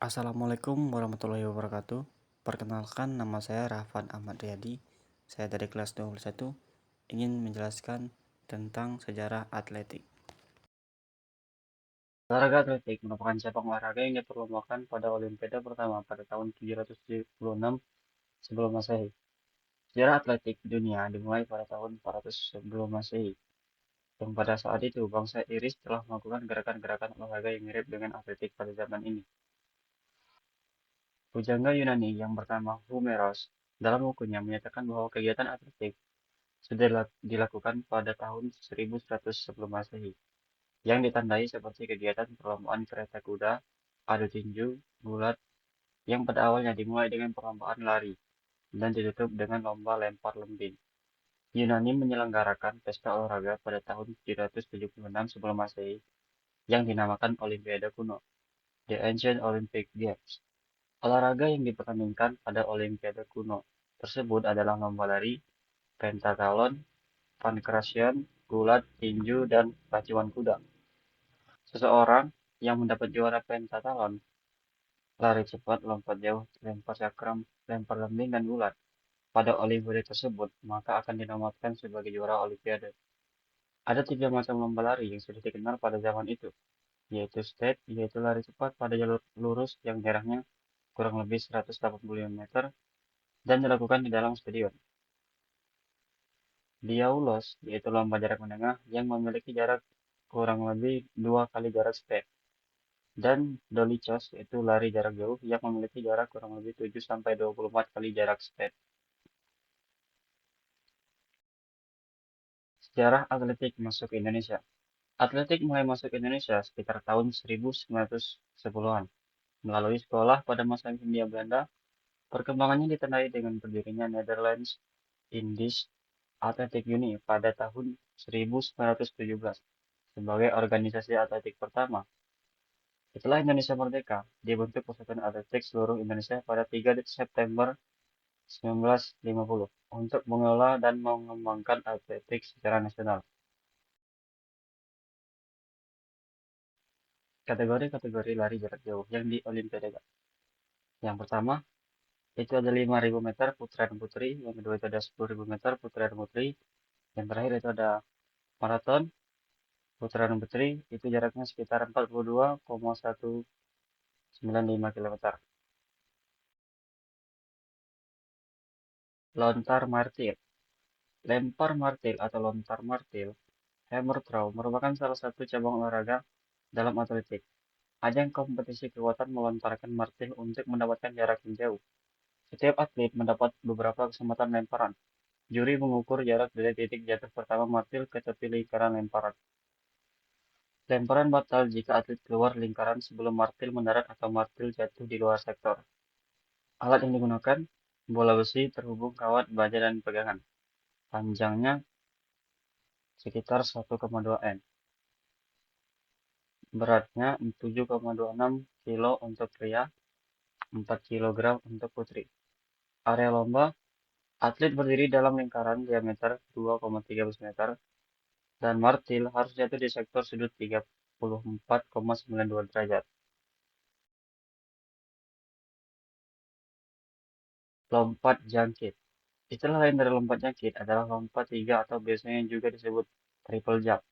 Assalamualaikum warahmatullahi wabarakatuh. Perkenalkan, nama saya Rafan Ahmad Riyadi. Saya dari kelas 21 ingin menjelaskan tentang sejarah atletik. Olahraga atletik merupakan cabang olahraga yang diperlombakan pada Olimpiade pertama pada tahun 776 sebelum Masehi. Sejarah atletik di dunia dimulai pada tahun 400 sebelum Masehi. Dan pada saat itu, bangsa Iris telah melakukan gerakan-gerakan olahraga yang mirip dengan atletik pada zaman ini. Pujangga Yunani yang bernama Homeros dalam bukunya menyatakan bahwa kegiatan atletik sudah dilakukan pada tahun 1100 sebelum Masehi, yang ditandai seperti kegiatan perlombaan kereta kuda, adu tinju, gulat, yang pada awalnya dimulai dengan perlombaan lari dan ditutup dengan lomba lempar lembing. Yunani menyelenggarakan pesta olahraga pada tahun 776 sebelum Masehi yang dinamakan Olimpiade kuno, The Ancient Olympic Games. Olahraga yang dipertandingkan pada Olimpiade kuno tersebut adalah lomba lari, pentathlon, pankration, gulat, tinju, dan pacuan kuda. Seseorang yang mendapat juara pentathlon, lari cepat, lompat jauh, lempar cakram, lempar lembing, dan gulat pada Olimpiade tersebut, maka akan dinobatkan sebagai juara Olimpiade. Ada tiga macam lomba lari yang sudah dikenal pada zaman itu, yaitu step, yaitu lari cepat pada jalur lurus yang jaraknya kurang lebih 185 meter dan dilakukan di dalam stadion. Diaulos, yaitu lomba jarak menengah yang memiliki jarak kurang lebih dua kali jarak step. Dan Dolichos, yaitu lari jarak jauh yang memiliki jarak kurang lebih 7-24 kali jarak step. Sejarah atletik masuk ke Indonesia. Atletik mulai masuk ke Indonesia sekitar tahun 1910-an. Melalui sekolah pada masa Hindia Belanda, perkembangannya ditandai dengan berdirinya Netherlands Indies Athletic Unie pada tahun 1917 sebagai organisasi atletik pertama. Setelah Indonesia merdeka, dibentuk Persatuan Atletik Seluruh Indonesia pada 3 September 1950 untuk mengelola dan mengembangkan atletik secara nasional. Kategori-kategori lari jarak jauh yang di Olimpiade. Yang pertama, itu ada 5.000 meter putra dan putri. Yang kedua itu ada 10.000 meter putra dan putri. Yang terakhir itu ada maraton putra dan putri. Itu jaraknya sekitar 42,195 km. Lontar martil. Lempar martil atau lontar martil, hammer throw, merupakan salah satu cabang olahraga dalam atletik. Ajang kompetisi kekuatan melontarkan martil untuk mendapatkan jarak yang jauh. Setiap atlet mendapat beberapa kesempatan lemparan. Juri mengukur jarak dari titik jatuh pertama martil ke tepi lingkaran lemparan. Lemparan batal jika atlet keluar lingkaran sebelum martil mendarat atau martil jatuh di luar sektor. Alat yang digunakan, bola besi terhubung kawat baja dan pegangan. Panjangnya sekitar 1,2 n. Beratnya 7,26 kilo untuk pria, 4 kilogram untuk putri. Area lomba, atlet berdiri dalam lingkaran diameter 2,13 meter dan martil harus jatuh di sektor sudut 34,92 derajat. Lompat jangkit. Istilah lain dari lompat jangkit adalah lompat tiga atau biasanya juga disebut triple jump.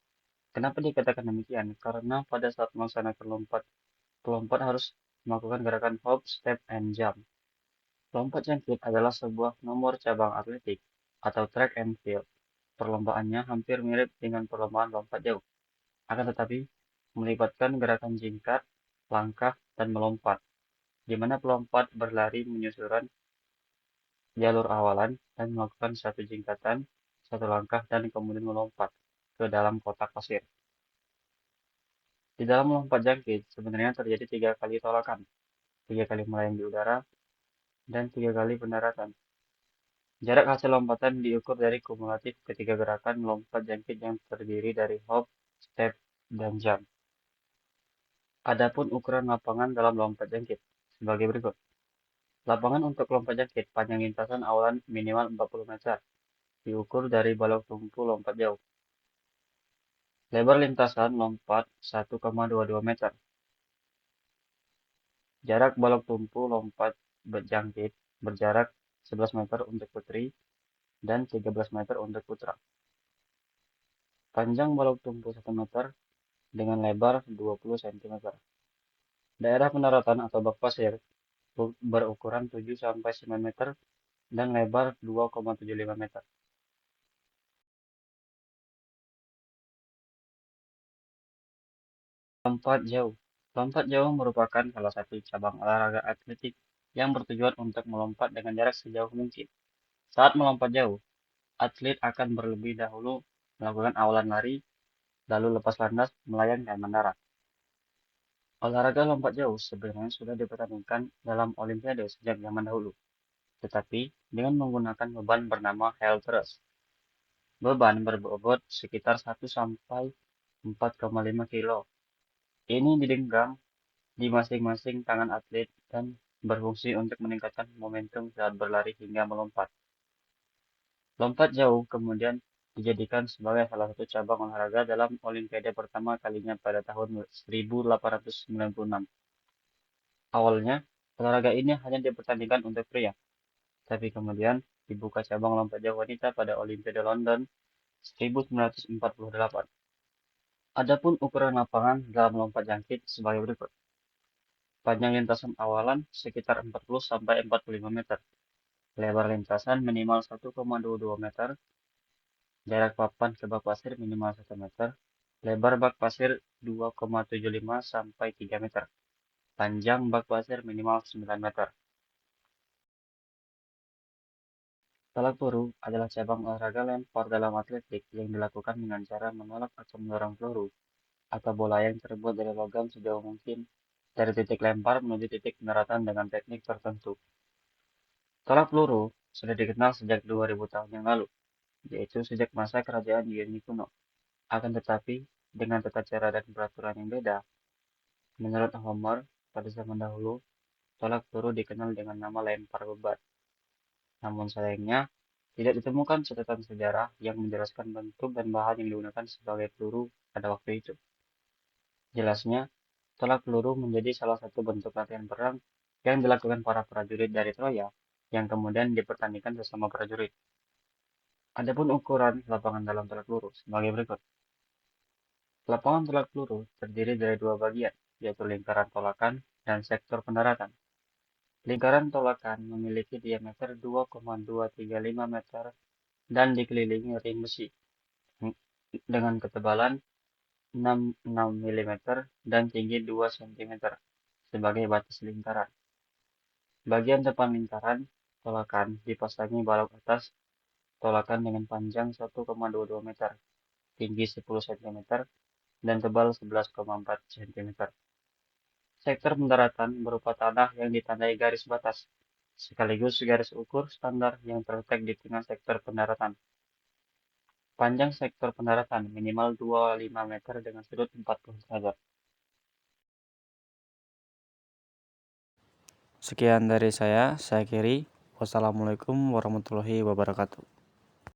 Kenapa dikatakan demikian? Karena pada saat melaksanakan lompat, pelompat harus melakukan gerakan hop, step, and jump. Lompat jangkit adalah sebuah nomor cabang atletik atau track and field. Perlombaannya hampir mirip dengan perlombaan lompat jauh, akan tetapi melibatkan gerakan jingkar, langkah, dan melompat, di mana pelompat berlari menyusuran jalur awalan dan melakukan satu jingkatan, satu langkah, dan kemudian melompat ke dalam kotak pasir. Di dalam melompat jangkit, sebenarnya terjadi 3 kali tolakan, 3 kali melayang di udara, dan 3 kali pendaratan. Jarak hasil lompatan diukur dari kumulatif ketiga gerakan melompat jangkit yang terdiri dari hop, step, dan jump. Adapun ukuran lapangan dalam lompat jangkit sebagai berikut. Lapangan untuk lompat jangkit panjang lintasan awalan minimal 40 meter, diukur dari balok tumpu lompat jauh. Lebar lintasan lompat 1,22 meter. Jarak balok tumpu lompat berjangkit berjarak 11 meter untuk putri dan 13 meter untuk putra. Panjang balok tumpu 1 meter dengan lebar 20 cm. Daerah pendaratan atau bak pasir berukuran 7-9 meter dan lebar 2,75 meter. Lompat jauh. Lompat jauh merupakan salah satu cabang olahraga atletik yang bertujuan untuk melompat dengan jarak sejauh mungkin. Saat melompat jauh, atlet akan berlebih dahulu melakukan awalan lari, lalu lepas landas, melayang, dan mendarat. Olahraga lompat jauh sebenarnya sudah dipertandingkan dalam Olimpiade sejak zaman dahulu, tetapi dengan menggunakan beban bernama hell thrust. Beban berbobot sekitar 1 sampai 4,5 kilo. Ini digenggam di masing-masing tangan atlet dan berfungsi untuk meningkatkan momentum saat berlari hingga melompat. Lompat jauh kemudian dijadikan sebagai salah satu cabang olahraga dalam Olimpiade pertama kalinya pada tahun 1896. Awalnya, olahraga ini hanya dipertandingkan untuk pria, tapi kemudian dibuka cabang lompat jauh wanita pada Olimpiade London 1948. Adapun ukuran lapangan dalam lompat jangkit sebagai berikut. Panjang lintasan awalan sekitar 40 sampai 45 meter. Lebar lintasan minimal 1,22 meter. Jarak papan ke bak pasir minimal 1 meter. Lebar bak pasir 2,75 sampai 3 meter. Panjang bak pasir minimal 9 meter. Tolak peluru adalah cabang olahraga lempar dalam atletik yang dilakukan dengan cara menolak atau mendorong peluru atau bola yang terbuat dari logam sejauh mungkin dari titik lempar menuju titik pendaratan dengan teknik tertentu. Tolak peluru sudah dikenal sejak 2000 tahun yang lalu, yaitu sejak masa kerajaan Yunani kuno. Akan tetapi, dengan tata cara dan peraturan yang beda, menurut Homer, pada zaman dahulu, tolak peluru dikenal dengan nama lempar beban. Namun sayangnya, tidak ditemukan catatan sejarah yang menjelaskan bentuk dan bahan yang digunakan sebagai peluru pada waktu itu. Jelasnya, tolak peluru menjadi salah satu bentuk latihan perang yang dilakukan para prajurit dari Troya, yang kemudian dipertandingkan sesama prajurit. Adapun ukuran lapangan dalam tolak peluru sebagai berikut. Lapangan tolak peluru terdiri dari dua bagian, yaitu lingkaran tolakan dan sektor pendaratan. Lingkaran tolakan memiliki diameter 2,235 meter dan dikelilingi ring besi dengan ketebalan 66 mm dan tinggi 2 cm sebagai batas lingkaran. Bagian depan lingkaran tolakan dipasangi balok atas tolakan dengan panjang 1,22 meter, tinggi 10 cm, dan tebal 11,4 cm. Sektor pendaratan berupa tanah yang ditandai garis batas, sekaligus garis ukur standar yang terletak di tengah sektor pendaratan. Panjang sektor pendaratan minimal 25 meter dengan sudut 40 derajat. Sekian dari saya Kiri. Wassalamualaikum warahmatullahi wabarakatuh.